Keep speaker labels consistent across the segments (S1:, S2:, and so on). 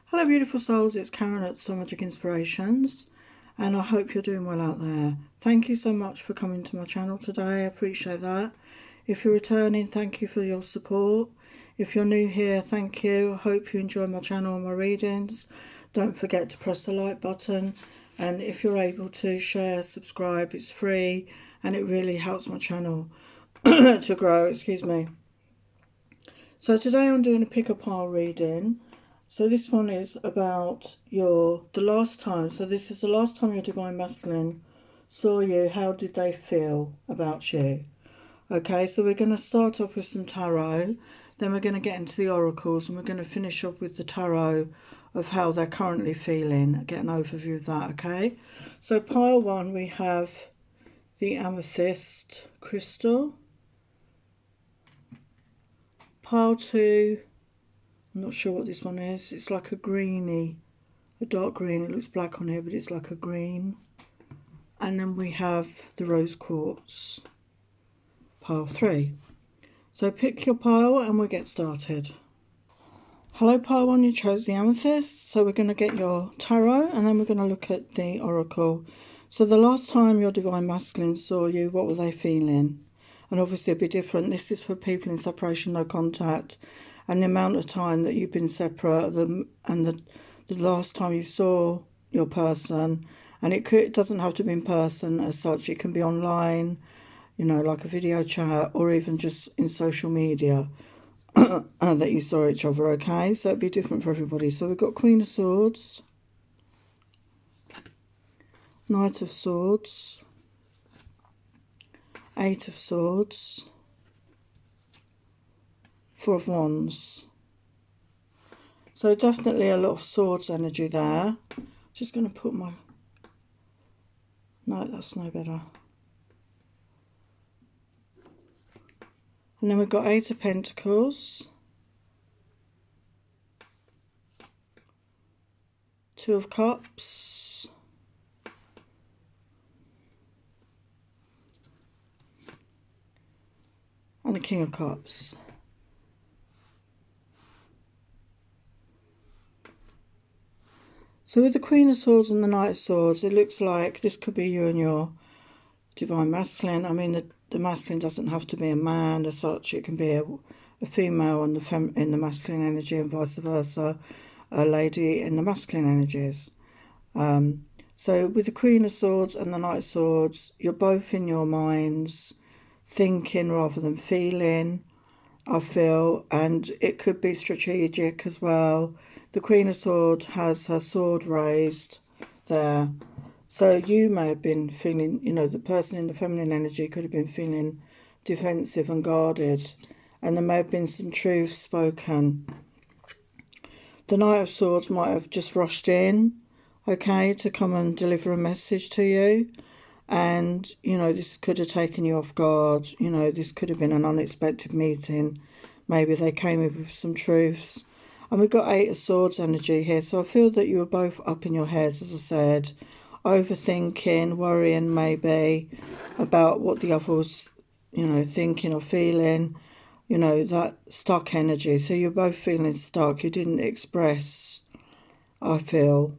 S1: Hello beautiful souls, it's Karen at Soul Magic Inspirations, and I hope you're doing well out there. Thank you so much for coming to my channel today, I appreciate that. If you're returning, thank you for your support. If you're new here, thank you. I hope you enjoy my channel and my readings. Don't forget to press the like button, and if you're able to share, subscribe, it's free and it really helps my channel to grow, excuse me. So today I'm doing a pick-up pile reading. So this one is about the last time. So this is the last time your Divine Masculine saw you. How did they feel about you? Okay, so we're going to start off with some tarot. Then we're going to get into the oracles. And we're going to finish up with the tarot of how they're currently feeling. Get an overview of that, okay? So pile 1, we have the amethyst crystal. Pile 2, I'm not sure what this one is. It's like a greeny, a dark green. It looks black on here, but it's like a green. And then we have the rose quartz, pile 3. So pick your pile and we'll get started. Hello pile 1, you chose the amethyst. So we're going to get your tarot and then we're going to look at the oracle. So the last time your Divine Masculine saw you, what were they feeling? And obviously it'll be different. This is for people in separation, no contact. And the amount of time that you've been separate, and the last time you saw your person. And it doesn't have to be in person as such. It can be online, you know, like a video chat, or even just in social media that you saw each other, okay? So it'd be different for everybody. So we've got Queen of Swords, Knight of Swords, Eight of Swords, Four of Wands. So definitely a lot of swords energy there. Just going to put my... No, that's no better. And then we've got Eight of Pentacles, Two of Cups, and the King of Cups. So with the Queen of Swords and the Knight of Swords, it looks like this could be you and your Divine Masculine. I mean, the masculine doesn't have to be a man as such. It can be a female in the masculine energy and vice versa, a lady in the masculine energies. So with the Queen of Swords and the Knight of Swords, you're both in your minds, thinking rather than feeling, I feel, and it could be strategic as well. The Queen of Swords has her sword raised there. So you may have been feeling, you know, the person in the feminine energy could have been feeling defensive and guarded. And there may have been some truth spoken. The Knight of Swords might have just rushed in, okay, to come and deliver a message to you. And, you know, this could have taken you off guard. You know, this could have been an unexpected meeting. Maybe they came in with some truths. And we've got Eight of Swords energy here. So I feel that you were both up in your heads, as I said, overthinking, worrying maybe about what the other was, you know, thinking or feeling. You know, that stuck energy. So you're both feeling stuck. You didn't express, I feel,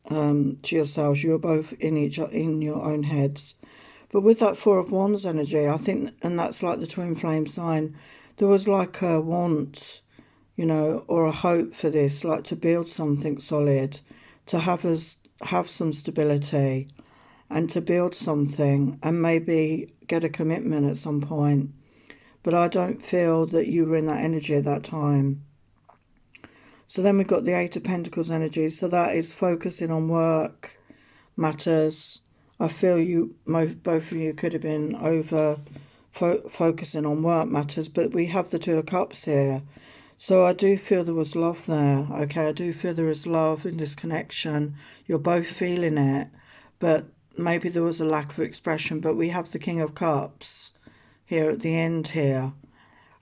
S1: to yourselves. You were both in your own heads. But with that Four of Wands energy, I think, and that's like the twin flame sign, there was like a want, you know, or a hope for this, like to build something solid, to have some stability, and to build something, and maybe get a commitment at some point. But I don't feel that you were in that energy at that time. So then we've got the Eight of Pentacles energy. So that is focusing on work matters. I feel both of you could have been focusing on work matters, but we have the Two of Cups here. So I do feel there was love there, okay? I do feel there is love in this connection. You're both feeling it, but maybe there was a lack of expression. But we have the King of Cups here at the end here.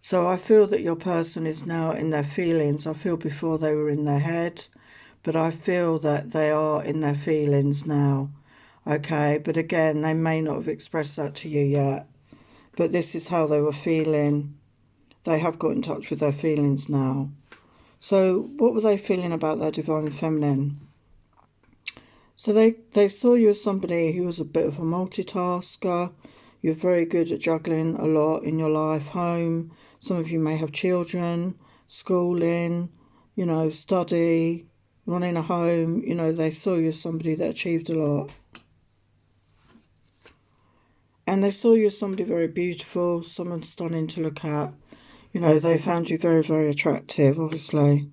S1: So I feel that your person is now in their feelings. I feel before they were in their head, but I feel that they are in their feelings now, okay? But again, they may not have expressed that to you yet, but this is how they were feeling. They have got in touch with their feelings now. So what were they feeling about their divine feminine? So they saw you as somebody who was a bit of a multitasker. You're very good at juggling a lot in your life, home. Some of you may have children, schooling, you know, study, running a home. You know, they saw you as somebody that achieved a lot. And they saw you as somebody very beautiful, someone stunning to look at. You know, they found you very, very attractive, obviously.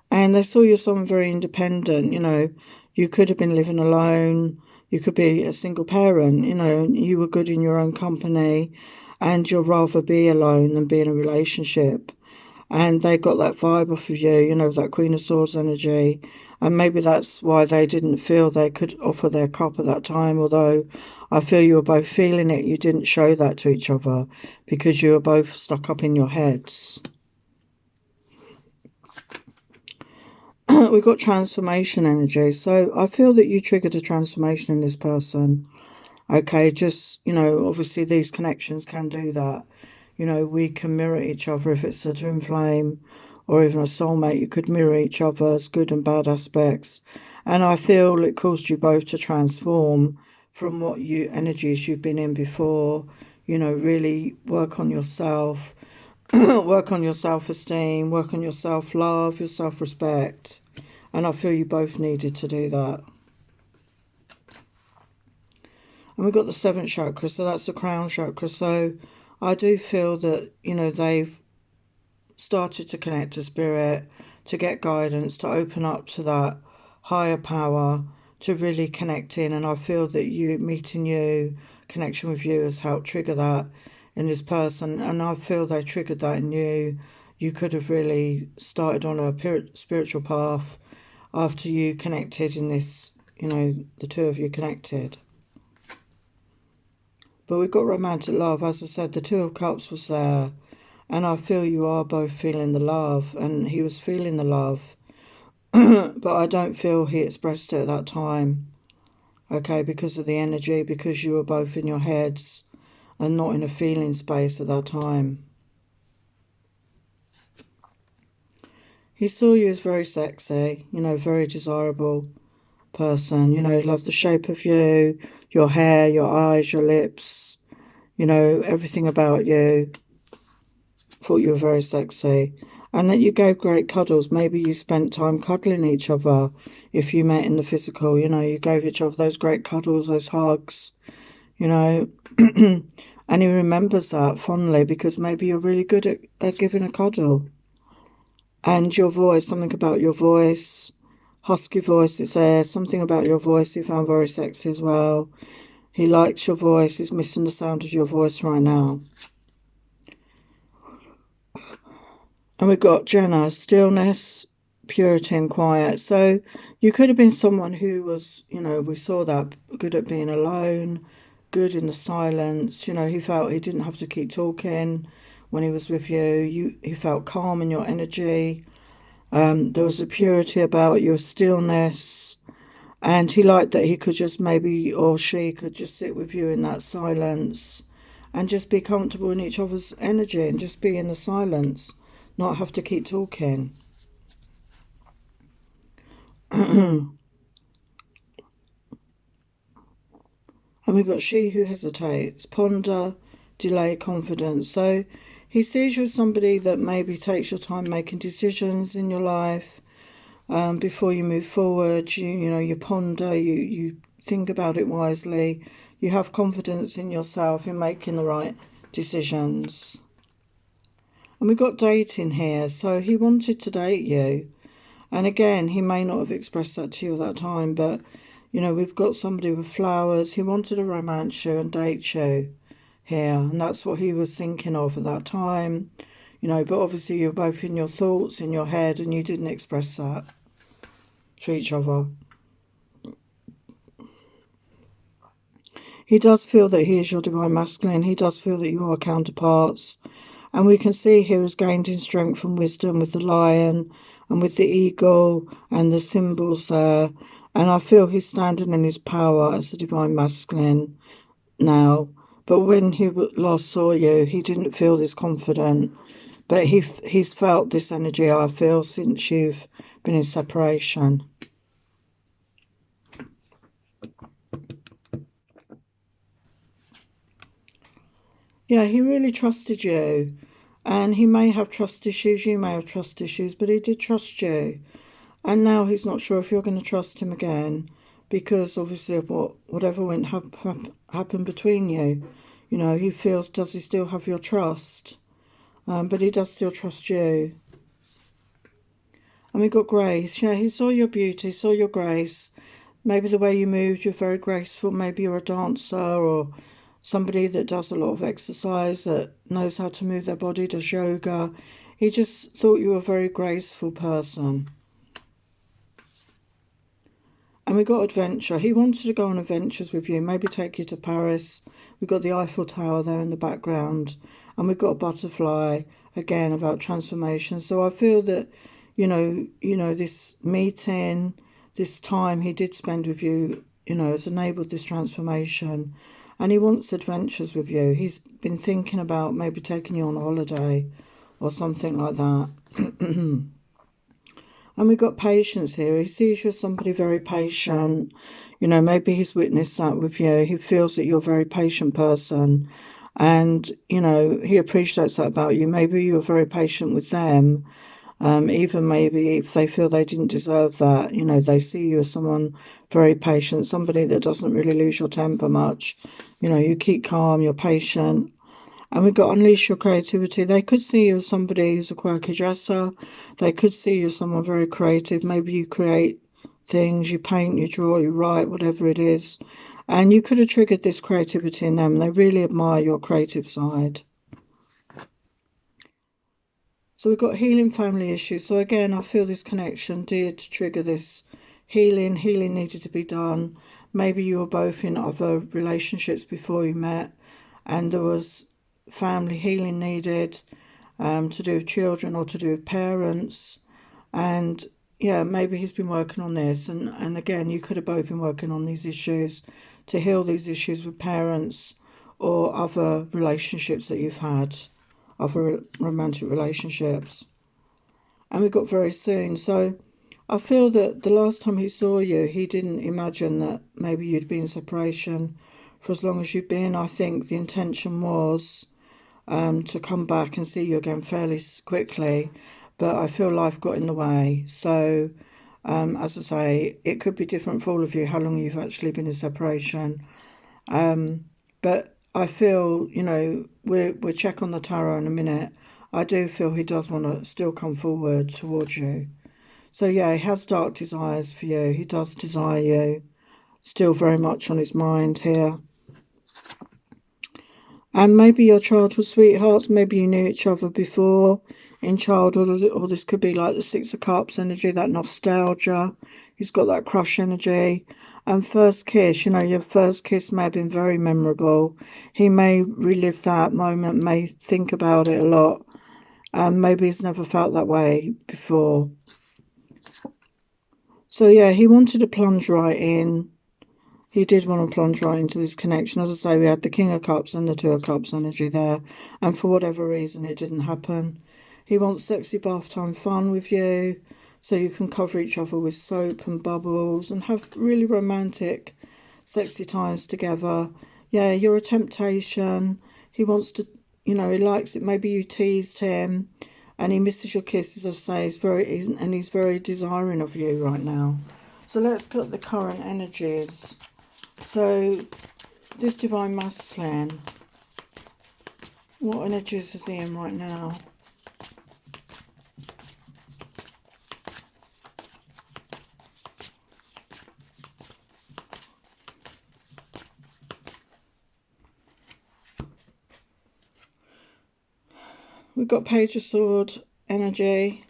S1: And they saw you as someone very independent. You know, you could have been living alone. You could be a single parent, you know, you were good in your own company, and you'll rather be alone than be in a relationship. And they got that vibe off of you, you know, that Queen of Swords energy. And maybe that's why they didn't feel they could offer their cup at that time, although I feel you were both feeling it. You didn't show that to each other because you were both stuck up in your heads. We've got transformation energy. So I feel that you triggered a transformation in this person. Okay, just, you know, obviously these connections can do that. You know, we can mirror each other. If it's a twin flame or even a soulmate, you could mirror each other's good and bad aspects. And I feel it caused you both to transform from what energies you've been in before. You know, really work on yourself, work on your self-esteem, work on your self-love, your self-respect. And I feel you both needed to do that. And we've got the 7th chakra, so that's the crown chakra. So I do feel that, you know, they've started to connect to spirit, to get guidance, to open up to that higher power, to really connect in. And I feel that you, meeting you, connection with you has helped trigger that in this person. And I feel they triggered that in you. You could have really started on a spiritual path after you connected in this, you know, the two of you connected. But we've got romantic love. As I said, the 2 of Cups was there. And I feel you are both feeling the love. And he was feeling the love. But I don't feel he expressed it at that time. Okay, because of the energy. Because you were both in your heads. And not in a feeling space at that time. He saw you as very sexy. You know, very desirable person. You know, loved the shape of you. Your hair, your eyes, your lips. You know, everything about you. Thought you were very sexy. And that you gave great cuddles. Maybe you spent time cuddling each other if you met in the physical. You know, you gave each other those great cuddles, those hugs. You know, and he remembers that fondly because maybe you're really good at giving a cuddle. And your voice, something about your voice, husky voice, it's there. Something about your voice he found very sexy as well. He likes your voice. He's missing the sound of your voice right now. And we've got Jenna, stillness, purity and quiet. So you could have been someone who was, you know, we saw that, good at being alone, good in the silence. You know, he felt he didn't have to keep talking when he was with you. He felt calm in your energy. There was a purity about your stillness. And he liked that he could just maybe, or she could just sit with you in that silence and just be comfortable in each other's energy and just be in the silence, not have to keep talking. And we've got she who hesitates, ponder, delay, confidence. So he sees you as somebody that maybe takes your time making decisions in your life. Before you move forward, you know, you ponder, you think about it wisely. You have confidence in yourself in making the right decisions. And we've got dating here. So he wanted to date you. And again, he may not have expressed that to you at that time, but, you know, we've got somebody with flowers. He wanted to romance you and date you here. And that's what he was thinking of at that time. You know, but obviously you're both in your thoughts, in your head, and you didn't express that to each other. He does feel that he is your divine masculine. He does feel that you are counterparts. And we can see here he's gained in strength and wisdom with the lion and with the eagle and the symbols there. And I feel he's standing in his power as the divine masculine now. But when he last saw you, he didn't feel this confident But he's felt this energy, I feel, since you've been in separation. Yeah, he really trusted you. And he may have trust issues, you may have trust issues, but he did trust you. And now he's not sure if you're going to trust him again, because obviously of whatever went happened between you. You know, he feels, does he still have your trust? But he does still trust you. And we got grace. Yeah, he saw your beauty, saw your grace. Maybe the way you moved, you're very graceful. Maybe you're a dancer or somebody that does a lot of exercise, that knows how to move their body, does yoga. He just thought you were a very graceful person. And we got adventure. He wanted to go on adventures with you, maybe take you to Paris. We've got the Eiffel Tower there in the background. And we've got a butterfly, again, about transformation. So I feel that, you know, this meeting, this time he did spend with you, you know, has enabled this transformation. And he wants adventures with you. He's been thinking about maybe taking you on a holiday or something like that. And we've got patience here. He sees you as somebody very patient. You know, maybe he's witnessed that with you. He feels that you're a very patient person. And, you know, he appreciates that about you. Maybe you're very patient with them. Even maybe if they feel they didn't deserve that, you know, they see you as someone very patient, somebody that doesn't really lose your temper much. You know, you keep calm, you're patient. And we've got unleash your creativity. They could see you as somebody who's a quirky dresser. They could see you as someone very creative. Maybe you create things, you paint, you draw, you write, whatever it is. And you could have triggered this creativity in them. They really admire your creative side. So we've got healing family issues. So again, I feel this connection did trigger this healing. Healing needed to be done. Maybe you were both in other relationships before you met, and there was family healing needed, to do with children or to do with parents. And yeah, maybe he's been working on this, and again, you could have both been working on these issues to heal these issues with parents or other relationships that you've had, other romantic relationships. And we got very soon. So I feel that the last time he saw you, he didn't imagine that maybe you'd be in separation for as long as you've been. I think the intention was to come back and see you again fairly quickly, but I feel life got in the way. So as I say, it could be different for all of you how long you've actually been in separation. But I feel, you know, we'll check on the tarot in a minute. I do feel he does want to still come forward towards you. So yeah, he has dark desires for you. He does desire you. Still very much on his mind here. And maybe your childhood sweethearts, maybe you knew each other before in childhood, or this could be like the Six of Cups energy, that nostalgia. He's got that crush energy. And first kiss, you know, your first kiss may have been very memorable. He may relive that moment, may think about it a lot. And maybe he's never felt that way before. So yeah, he wanted to plunge right in. He did want to plunge right into this connection. As I say, we had the King of Cups and the Two of Cups energy there. And for whatever reason, it didn't happen. He wants sexy bath time fun with you. So you can cover each other with soap and bubbles and have really romantic, sexy times together. Yeah, you're a temptation. He wants to, you know, he likes it. Maybe you teased him and he misses your kisses, as I say. He's very desiring of you right now. So let's get the current energies. So, this Divine Masculine, what energies is he in right now? We've got Page of Swords energy.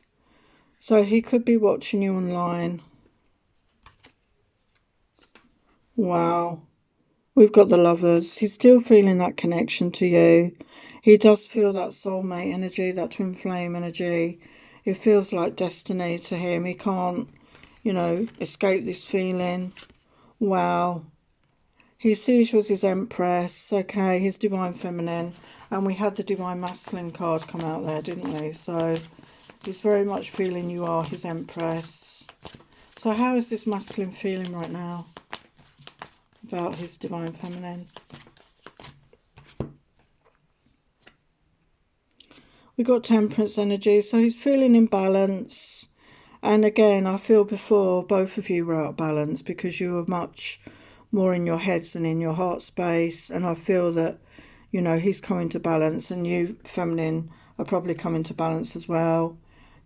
S1: So, he could be watching you online. Wow. We've got the Lovers. He's still feeling that connection to you. He does feel that soulmate energy, that twin flame energy. It feels like destiny to him. He can't, you know, escape this feeling. Wow. He sees you as his Empress, okay, his Divine Feminine. And we had the Divine Masculine card come out there, didn't we? So he's very much feeling you are his Empress. So how is this masculine feeling right now about his Divine Feminine? We got Temperance energy, so he's feeling in balance. And again, I feel before both of you were out of balance because you were much more in your heads than in your heart space. And I feel that, you know, he's coming to balance, and you, feminine, are probably coming to balance as well.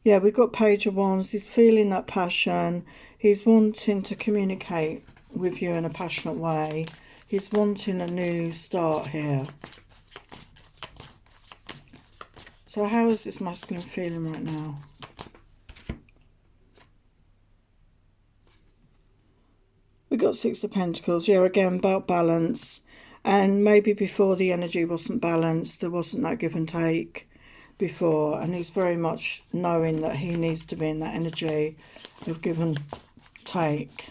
S1: Yeah, we've got Page of Wands. He's feeling that passion. He's wanting to communicate with you in a passionate way. He's wanting a new start here. So how is this masculine feeling right now? We got Six of Pentacles. Yeah, again, about balance. And maybe before the energy wasn't balanced. There wasn't that give and take before. And he's very much knowing that he needs to be in that energy of give and take.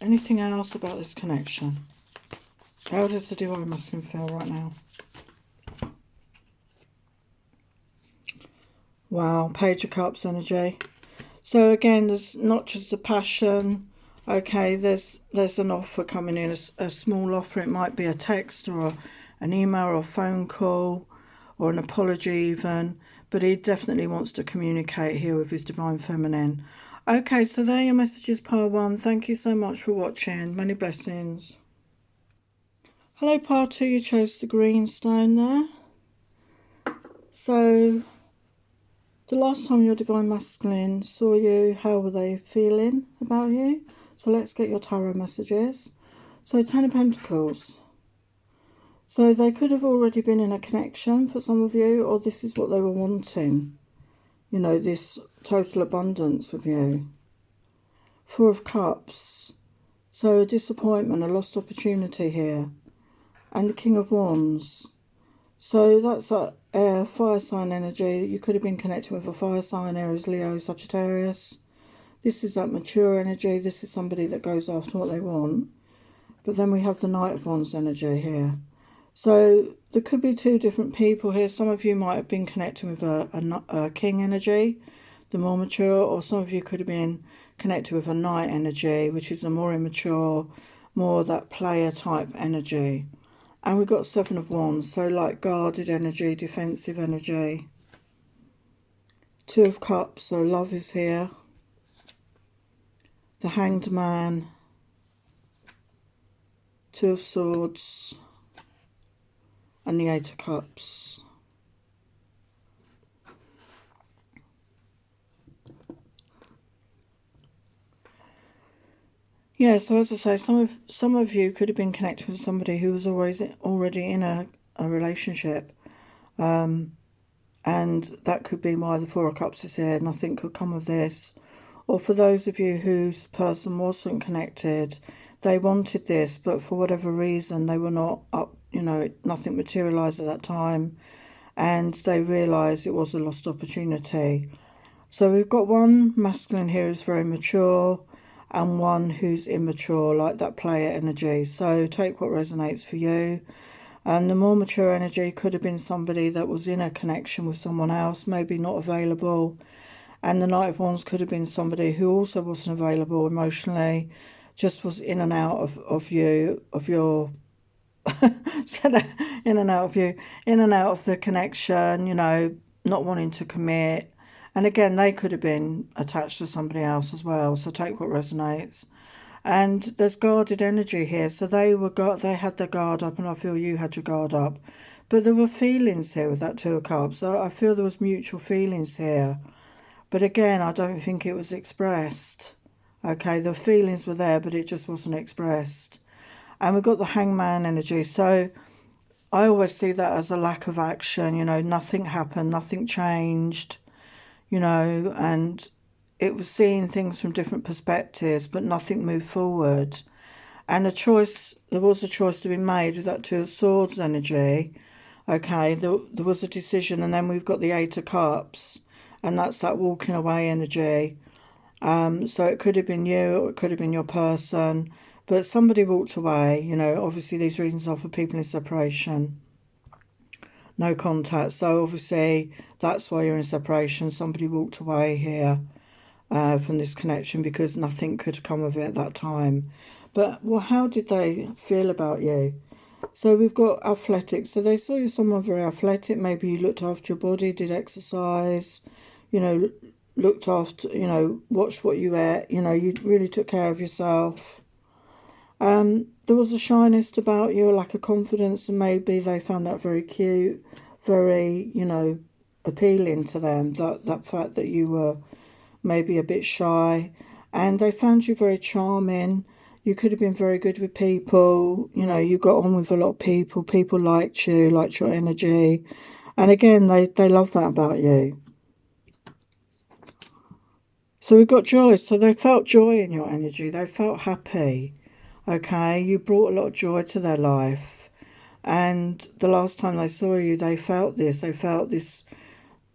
S1: Anything else about this connection? How does the Divine Masculine feel right now? Wow, Page of Cups energy. So again, there's not just a passion. Okay, there's an offer coming in, a small offer. It might be a text or an email or a phone call or an apology even. But he definitely wants to communicate here with his Divine Feminine. Okay, so there are your messages, Part 1. Thank you so much for watching. Many blessings. Hello, Part 2. You chose the green stone there. So the last time your Divine Masculine saw you, how were they feeling about you? So let's get your tarot messages. So 10 of Pentacles. So they could have already been in a connection for some of you, or this is what they were wanting. You know, this total abundance with you. 4 of Cups. So a disappointment, a lost opportunity here. And the King of Wands. So that's a fire sign energy. You could have been connected with a fire sign, Aries, Leo, Sagittarius. This is that mature energy. This is somebody that goes after what they want. But then we have the Knight of Wands energy here. So there could be 2 different people here. Some of you might have been connected with a King energy, the more mature, or some of you could have been connected with a Knight energy, which is a more immature, more that player type energy. And we've got 7 of Wands, so like guarded energy, defensive energy. 2 of Cups, so love is here. The Hanged Man. 2 of Swords. And the 8 of Cups. Yeah, so as I say, some of you could have been connected with somebody who was already in a relationship. And that could be why the 4 of Cups is here. Nothing could come of this. Or for those of you whose person wasn't connected, they wanted this, but for whatever reason, they were not up, you know, nothing materialised at that time. And they realised it was a lost opportunity. So we've got one masculine here who's very mature, and one who's immature, like that player energy. So take what resonates for you. And the more mature energy could have been somebody that was in a connection with someone else, maybe not available. And the Knight of Wands could have been somebody who also wasn't available emotionally, just was in and out of you, of your in and out of you, in and out of the connection, you know, not wanting to commit. And again, they could have been attached to somebody else as well. So take what resonates. And there's guarded energy here. So they had their guard up, and I feel you had your guard up. But there were feelings here with that 2 of Cups. So I feel there was mutual feelings here. But again, I don't think it was expressed. Okay, the feelings were there, but it just wasn't expressed. And we've got the Hangman energy. So I always see that as a lack of action. You know, nothing happened, nothing changed. You know, and it was seeing things from different perspectives, but nothing moved forward. And there was a choice to be made with that 2 of Swords energy. Okay, there was a decision, and then we've got the 8 of Cups, and that's that walking away energy. So it could have been you, or it could have been your person, but somebody walked away. You know, obviously these readings are for people in separation. no contact. So obviously that's why you're in separation. Somebody walked away here from this connection because nothing could come of it at that time. But well, how did they feel about you? So we've got athletics. So they saw you someone very athletic. Maybe you looked after your body, did exercise, you know, looked after, you know, watched what you ate, you know, you really took care of yourself. There was a shyness about you, a lack of confidence, and maybe they found that very cute, very, you know, appealing to them, that fact that you were maybe a bit shy. And they found you very charming. You could have been very good with people. You know, you got on with a lot of people. People liked you, liked your energy. And again, they love that about you. So we've got joy. So they felt joy in your energy. They felt happy. Okay, you brought a lot of joy to their life. And the last time they saw you, they felt this. They felt this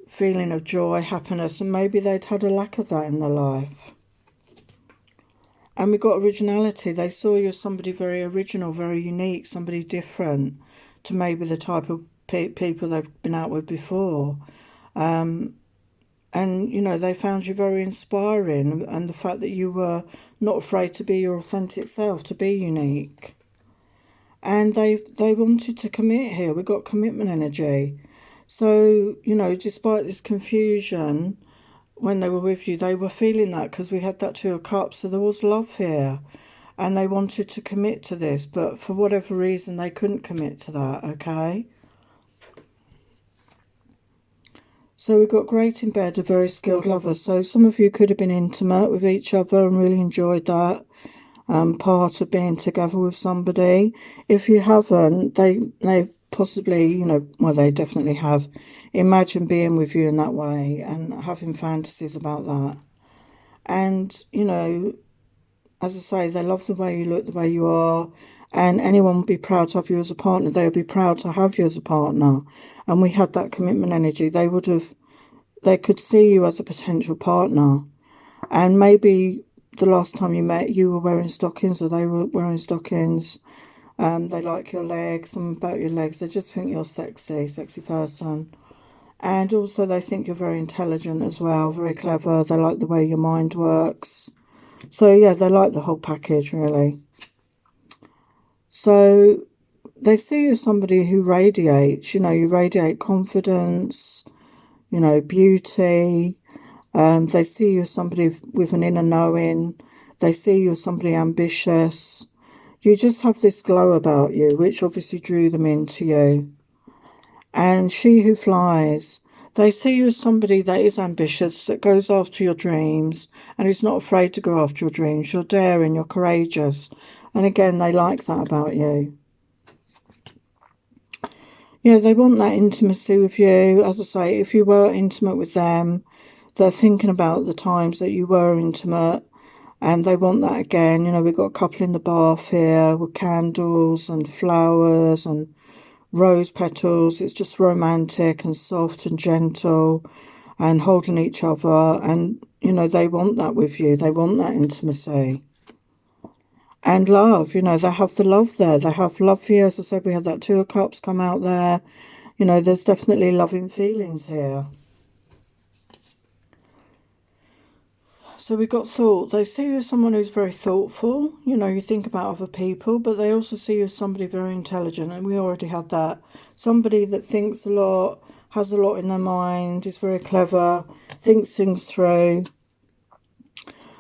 S1: feeling of joy, happiness, and maybe they'd had a lack of that in their life. And we got originality. They saw you as somebody very original, very unique, somebody different to maybe the type of people they've been out with before. And, you know, they found you very inspiring, and the fact that you were not afraid to be your authentic self, to be unique. And they wanted to commit here. We got commitment energy. So, you know, despite this confusion, when they were with you, they were feeling that because we had that Two of Cups. So there was love here. And they wanted to commit to this. But for whatever reason, they couldn't commit to that, okay? So we've got great in bed, a very skilled lover. So some of you could have been intimate with each other and really enjoyed that part of being together with somebody. If you haven't, they possibly, you know, well, they definitely have imagined being with you in that way and having fantasies about that. And, you know, as I say, they love the way you look, the way you are, and anyone would be proud to have you as a partner. They would be proud to have you as a partner. And we had that commitment energy. They could see you as a potential partner. And maybe the last time you met, you were wearing stockings, or they were wearing stockings. They like your legs, something about your legs. They just think you're sexy person. And also they think you're very intelligent as well, very clever. They like the way your mind works. So yeah, they like the whole package, really. So they see you as somebody who radiates, you know, you radiate confidence, you know, beauty. They see you as somebody with an inner knowing. They see you as somebody ambitious. You just have this glow about you, which obviously drew them into you. And She Who Flies, they see you as somebody that is ambitious, that goes after your dreams, and is not afraid to go after your dreams. You're daring, you're courageous. And again, they like that about you. Yeah, they want that intimacy with you. As I say, if you were intimate with them, they're thinking about the times that you were intimate, and they want that again. You know, we've got a couple in the bath here with candles and flowers and rose petals. It's just romantic and soft and gentle and holding each other. And, you know, they want that with you. They want that intimacy. And love, you know, they have the love there. They have love for you. As I said, we had that Two of Cups come out there. You know, there's definitely loving feelings here. So we've got thought. They see you as someone who's very thoughtful. You know, you think about other people, but they also see you as somebody very intelligent. And we already had that. Somebody that thinks a lot, has a lot in their mind, is very clever, thinks things through.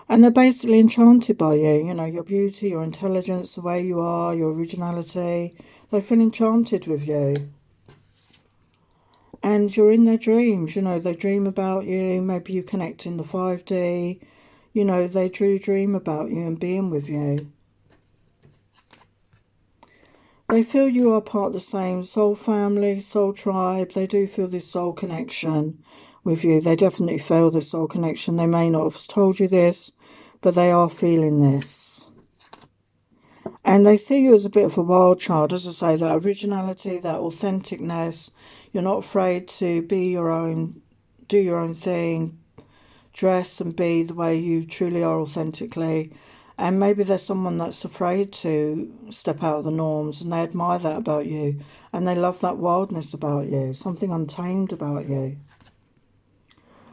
S1: And they're basically enchanted by you. You know, your beauty, your intelligence, the way you are, your originality. They feel enchanted with you. And you're in their dreams. You know, they dream about you. Maybe you connect in the 5D. You know, they do dream about you and being with you. They feel you are part of the same soul family, soul tribe. They do feel this soul connection with you. They definitely feel this soul connection. They may not have told you this, but they are feeling this. And they see you as a bit of a wild child. As I say, that originality, that authenticness. You're not afraid to be your own, do your own thing, dress and be the way you truly are authentically. And maybe there's someone that's afraid to step out of the norms, and they admire that about you, and they love that wildness about you, something untamed about you.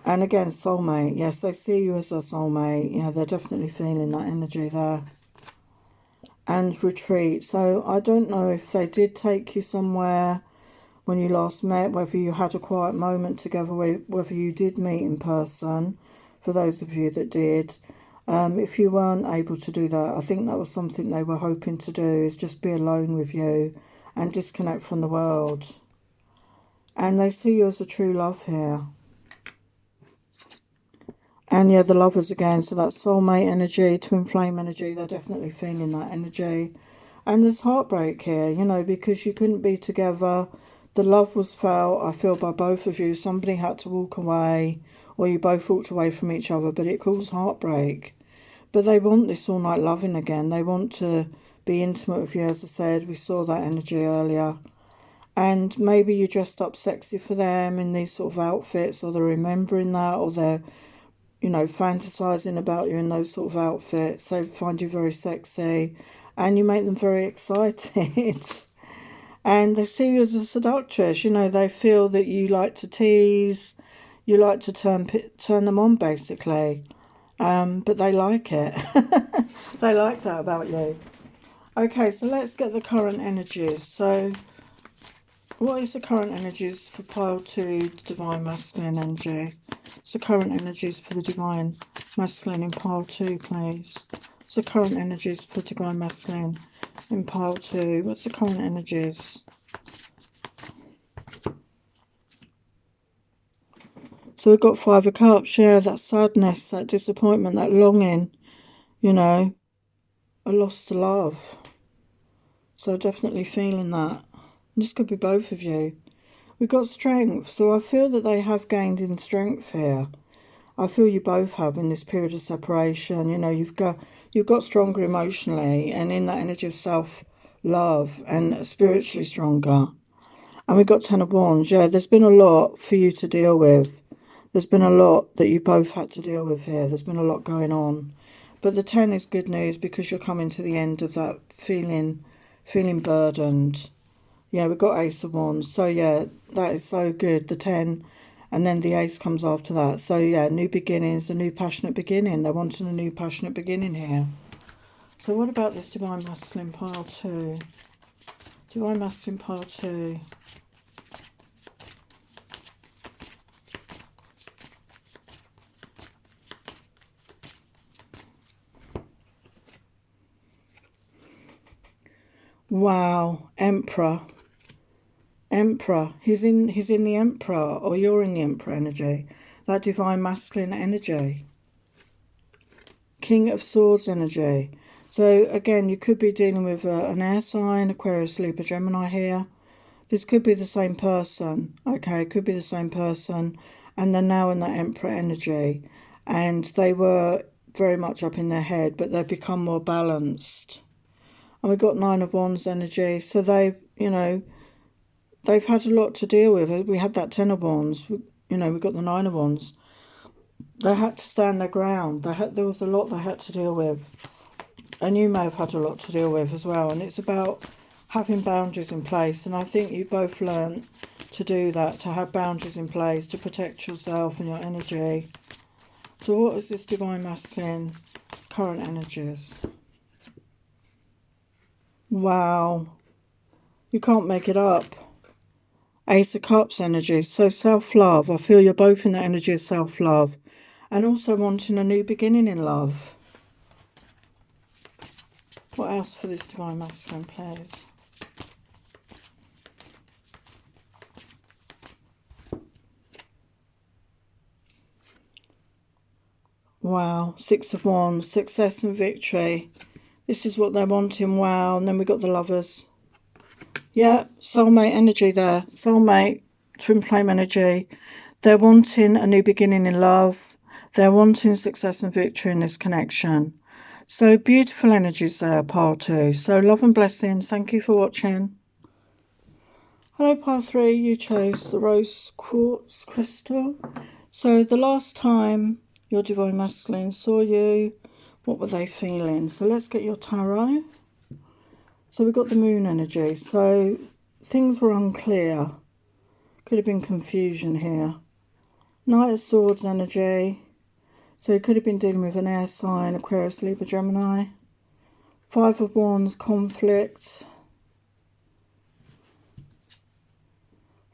S1: And again, soulmate. Yes, they see you as a soulmate. Yeah, they're definitely feeling that energy there. And retreat. So I don't know if they did take you somewhere when you last met, whether you had a quiet moment together, whether you did meet in person, for those of you that did. If you weren't able to do that, I think that was something they were hoping to do, is just be alone with you and disconnect from the world. And they see you as a true love here. And yeah, the lovers again, so that's soulmate energy, twin flame energy, they're definitely feeling that energy. And there's heartbreak here, you know, because you couldn't be together. The love was felt, I feel, by both of you. Somebody had to walk away, or you both walked away from each other, but it caused heartbreak. But they want this all night loving again. They want to be intimate with you, as I said. We saw that energy earlier. And maybe you dressed up sexy for them in these sort of outfits, or they're remembering that, or they're, you know, fantasizing about you in those sort of outfits. They find you very sexy, and you make them very excited. And they see you as a seductress. You know, they feel that you like to tease, you like to turn them on, basically. But they like it. They like that about you. Okay, so let's get the current energies. So what is the current energies for pile 2, divine masculine energy? What's the current energies for the divine masculine in pile 2, please? What's the current energies for divine masculine in pile 2? What's the current energies? So we've got 5 of Cups. Yeah, that sadness, that disappointment, that longing, you know, a loss to love. So definitely feeling that. This could be both of you. We've got strength. So I feel that they have gained in strength here. I feel you both have in this period of separation. You know, you've got stronger emotionally, and in that energy of self-love, and spiritually stronger. And we've got 10 of Wands. Yeah, there's been a lot for you to deal with. There's been a lot that you both had to deal with here. There's been a lot going on. But the 10 is good news, because you're coming to the end of that feeling burdened. Yeah, we've got Ace of Wands. So yeah, that is so good. The 10, and then the Ace comes after that. So yeah, new beginnings, a new passionate beginning. They're wanting a new passionate beginning here. So what about this divine masculine pile 2? Divine masculine pile 2. Wow, Emperor. Emperor. He's in the Emperor, or you're in the Emperor energy. That divine masculine energy. King of Swords energy. So again, you could be dealing with an air sign, Aquarius, Libra, Gemini here. This could be the same person. Okay, it could be the same person. And they're now in that Emperor energy. And they were very much up in their head, but they've become more balanced. And we've got 9 of Wands energy. So they've, you know, they've had a lot to deal with. We had that 10 of Wands. You know, we've got the 9 of Wands. They had to stand their ground. There was a lot they had to deal with. And you may have had a lot to deal with as well. And it's about having boundaries in place. And I think you both learned to do that, to have boundaries in place, to protect yourself and your energy. So what is this divine masculine current energies? Wow. You can't make it up. Ace of Cups energy. So self-love. I feel you're both in the energy of self-love. And also wanting a new beginning in love. What else for this divine masculine, please? Wow. 6 of Wands. Success and victory. This is what they're wanting. Wow. And then we got the Lovers. Yeah, soulmate energy there. Soulmate, twin flame energy. They're wanting a new beginning in love. They're wanting success and victory in this connection. So beautiful energies there, pile 2. So love and blessings. Thank you for watching. Hello, pile 3. You chose the rose quartz crystal. So the last time your divine masculine saw you What were they feeling? So let's get your tarot. So we've got the moon energy. So things were unclear. Could have been confusion here. Knight of Swords energy. So you could have been dealing with an air sign, Aquarius, Libra, Gemini. Five of Wands, conflict.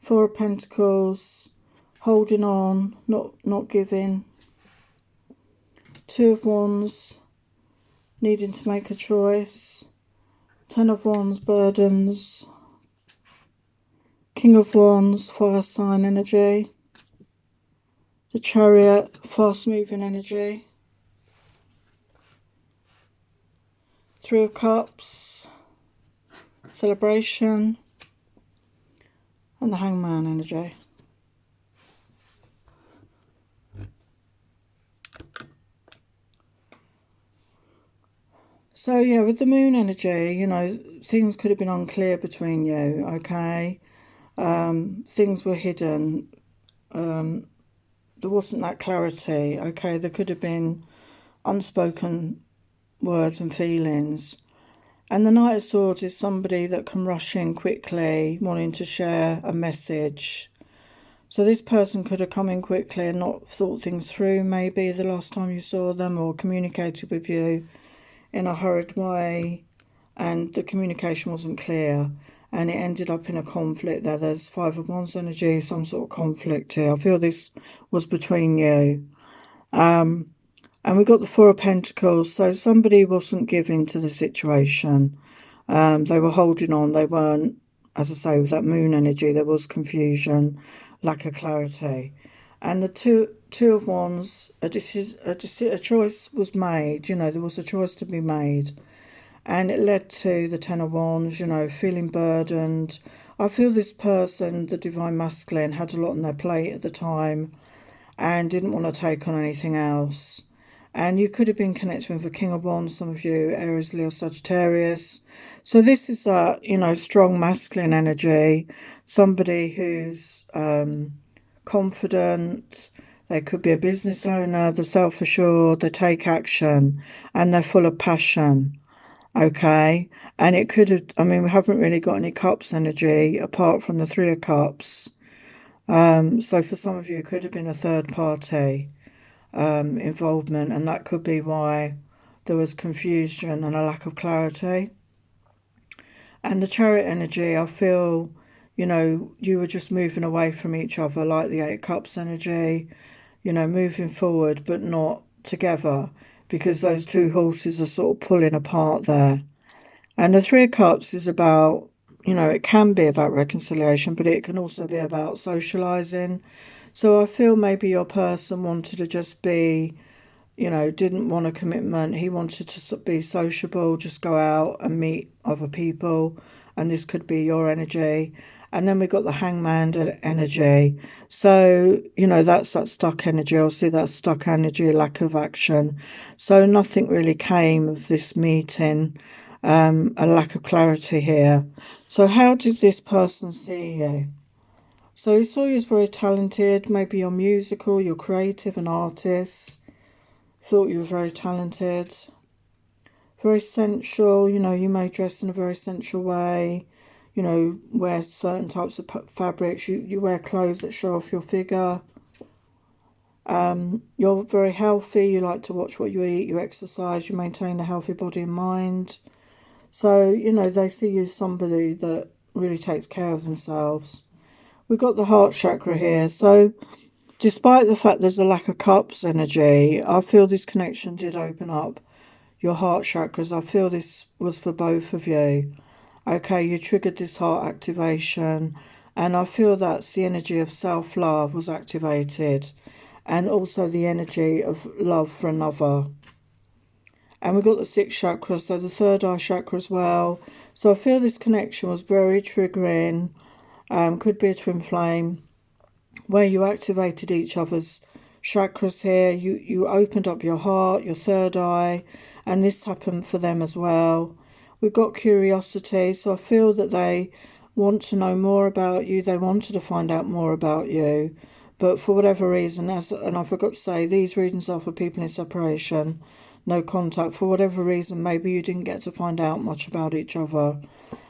S1: Four of Pentacles, holding on, not giving. Two of Wands, needing to make a choice. Ten of Wands, burdens. King of Wands, fire sign energy. The Chariot, fast moving energy. Three of Cups, celebration. And the Hangman energy. So yeah, with the moon energy, you know, things could have been unclear between you, okay? Things were hidden. There wasn't that clarity, okay? There could have been unspoken words and feelings. And the Knight of Swords is somebody that can rush in quickly, wanting to share a message. So this person could have come in quickly and not thought things through, maybe the last time you saw them, or communicated with you in a hurried way, and the communication wasn't clear, and it ended up in a conflict there. There's Five of Wands energy, some sort of conflict here. I feel this was between you. And we got the Four of Pentacles, so somebody wasn't giving to the situation. They were holding on. They weren't, as I say, with that moon energy, there was confusion, lack of clarity. And the two of Wands, a choice was made. You know, there was a choice to be made. And it led to the Ten of Wands, you know, feeling burdened. I feel this person, the Divine Masculine, had a lot on their plate at the time and didn't want to take on anything else. And you could have been connected with a King of Wands, some of you, Aries, Leo, Sagittarius. So this is a, you know, strong masculine energy. Somebody who's confident. They could be a business owner. They're self-assured. They take action. And they're full of passion. Okay. And it could have, I mean, we haven't really got any cups energy apart from the Three of Cups. So for some of you, it could have been a third party involvement, and that could be why there was confusion and a lack of clarity. And the Chariot energy, I feel, you know, you were just moving away from each other, like the Eight of Cups energy, you know, moving forward but not together, because those two horses are sort of pulling apart there. And the Three of Cups is about, you know, it can be about reconciliation, but it can also be about socialising. So I feel maybe your person wanted to just be, you know, didn't want a commitment. He wanted to be sociable, just go out and meet other people. And this could be your energy. And then we got the Hangman energy. So, you know, that's that stuck energy. I'll see that stuck energy, lack of action. So nothing really came of this meeting. A lack of clarity here. So how did this person see you? So he saw you as very talented. Maybe you're musical, you're creative, an artist. Thought you were very talented. Very sensual, you know, you may dress in a very sensual way. You know, wear certain types of fabrics. You wear clothes that show off your figure. You're very healthy. You like to watch what you eat. You exercise. You maintain a healthy body and mind. So, you know, they see you as somebody that really takes care of themselves. We've got the heart chakra here. So, despite the fact there's a lack of cups energy, I feel this connection did open up your heart chakras. I feel this was for both of you. Okay, you triggered this heart activation. And I feel that's the energy of self-love was activated. And also the energy of love for another. And we've got the sixth chakra, so the third eye chakra as well. So I feel this connection was very triggering. Could be a twin flame, where you activated each other's chakras here. You opened up your heart, your third eye, and this happened for them as well. We've got curiosity, so I feel that they want to know more about you. They wanted to find out more about you. But for whatever reason, and I forgot to say, these readings are for people in separation, no contact for whatever reason. Maybe you didn't get to find out much about each other.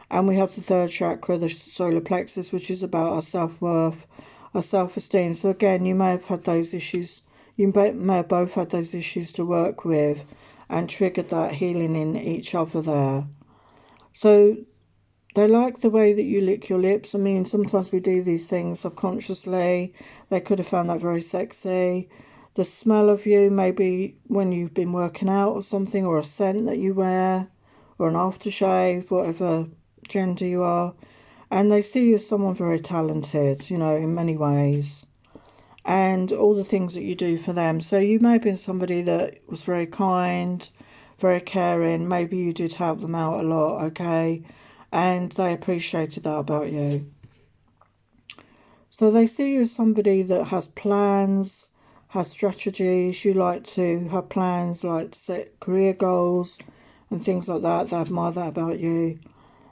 S1: And we have the third chakra, the solar plexus, which is about our self-worth, our self-esteem. So again, you may have had those issues. You may have both had those issues to work with and triggered that healing in each other there. So they like the way that you lick your lips. I mean, sometimes we do these things subconsciously. They could have found that very sexy. The smell of you, maybe when you've been working out or something, or a scent that you wear, or an aftershave, whatever gender you are. And they see you as someone very talented, you know, in many ways. And all the things that you do for them. So you may have been somebody that was very kind, very caring. Maybe you did help them out a lot, okay? And they appreciated that about you. So they see you as somebody that has plans, has strategies. You like to have plans, like to set career goals and things like that. They admire that about you.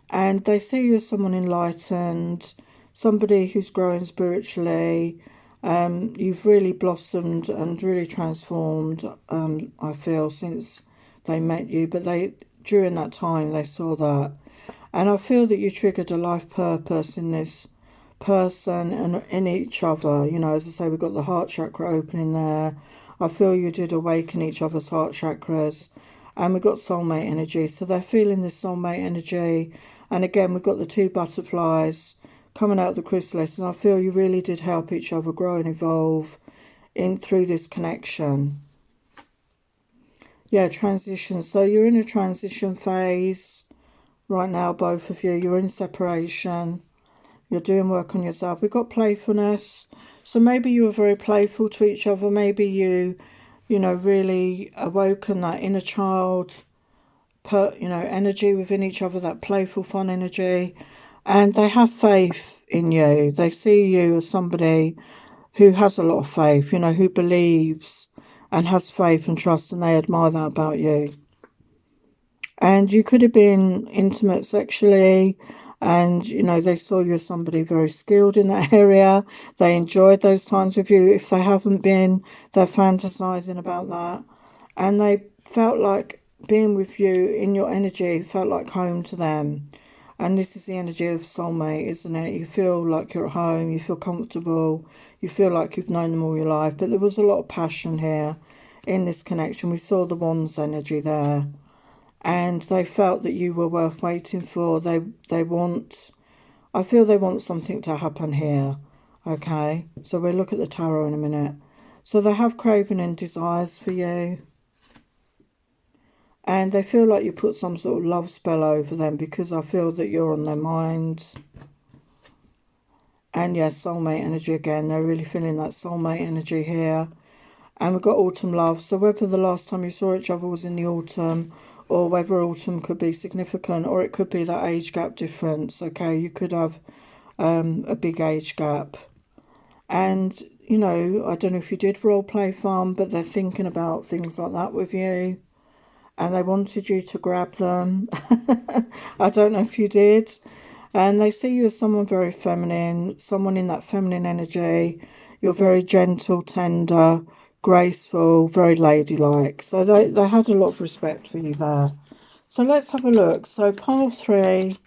S1: And they see you as someone enlightened, somebody who's growing spiritually. You've really blossomed and really transformed, I feel, since they met you. But during that time, they saw that. And I feel that you triggered a life purpose in this person and in each other. You know, as I say, we've got the heart chakra opening there. I feel you did awaken each other's heart chakras. And we've got soulmate energy. So they're feeling this soulmate energy. And again, we've got the two butterflies coming out of the chrysalis. And I feel you really did help each other grow and evolve through this connection. Yeah, transition. So you're in a transition phase. Right now, both of you, you're in separation. You're doing work on yourself. We've got playfulness. So maybe you were very playful to each other. Maybe you know, really awoken that inner child, energy within each other, that playful, fun energy. And they have faith in you. They see you as somebody who has a lot of faith, you know, who believes and has faith and trust, and they admire that about you. And you could have been intimate sexually, and, you know, they saw you as somebody very skilled in that area. They enjoyed those times with you. If they haven't been, they're fantasizing about that. And they felt like being with you in your energy felt like home to them. And this is the energy of soulmate, isn't it? You feel like you're at home, you feel comfortable, you feel like you've known them all your life. But there was a lot of passion here in this connection. We saw the wands energy there. And they felt that you were worth waiting for. I feel they want something to happen here. Okay, so we'll look at the tarot in a minute. So they have craving and desires for you. And they feel like you put some sort of love spell over them, because I feel that you're on their minds. And yes, soulmate energy again. They're really feeling that soulmate energy here. And we've got autumn love. So whether the last time you saw each other was in the autumn, or whether autumn could be significant, or it could be that age gap difference, okay? You could have a big age gap. And, you know, I don't know if you did role play farm, but they're thinking about things like that with you. And they wanted you to grab them. I don't know if you did. And they see you as someone very feminine, someone in that feminine energy. You're very gentle, tender, graceful, very ladylike. So they had a lot of respect for you there. So let's have a look. So pile 3.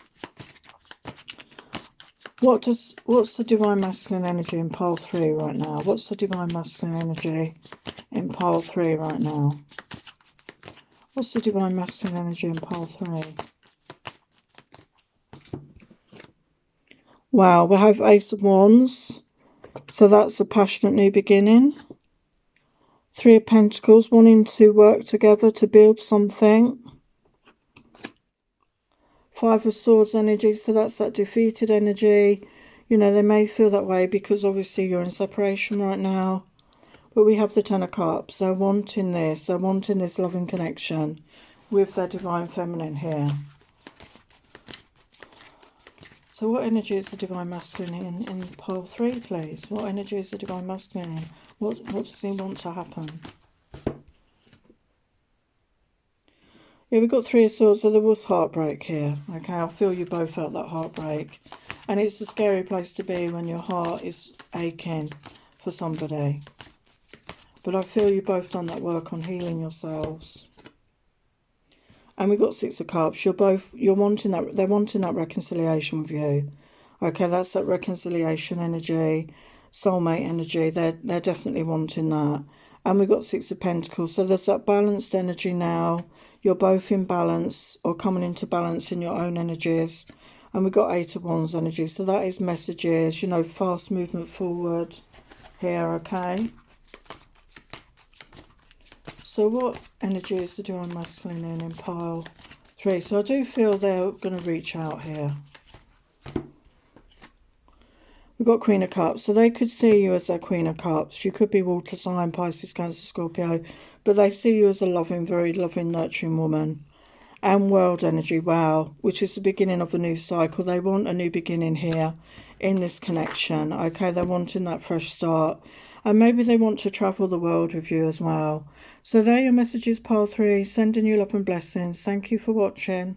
S1: What's the divine masculine energy in pile 3 right now? What's the divine masculine energy in pile 3 right now? What's the divine masculine energy in pile 3? Wow, we have Ace of Wands. So that's a passionate new beginning. 3 of Pentacles, wanting to work together to build something. 5 of Swords energy, so that's that defeated energy. You know, they may feel that way because obviously you're in separation right now. But we have the 10 of Cups. They're wanting this. They're wanting this loving connection with their divine feminine here. So what energy is the divine masculine in pile 3, please? What energy is the divine masculine in? What does he want to happen? Yeah, we've got 3 of Swords, so there was heartbreak here. Okay, I feel you both felt that heartbreak. And it's a scary place to be when your heart is aching for somebody. But I feel you both done that work on healing yourselves. And we've got Six of Cups. You're wanting that, they're wanting that reconciliation with you. Okay, that's that reconciliation energy, soulmate energy. They're definitely wanting that. And we've got Six of Pentacles. So there's that balanced energy now. You're both in balance or coming into balance in your own energies. And we've got Eight of Wands energy. So that is messages, you know, fast movement forward here, okay? So what energy is the Divine Masculine in pile 3? So I do feel they're going to reach out here. We've got Queen of Cups. So they could see you as their Queen of Cups. You could be water sign, Pisces, Cancer, Scorpio. But they see you as a loving, very loving, nurturing woman. And World energy, wow, which is the beginning of a new cycle. They want a new beginning here in this connection. Okay, they're wanting that fresh start. And maybe they want to travel the world with you as well. So there are your messages, pile 3. Sending you love and blessings. Thank you for watching.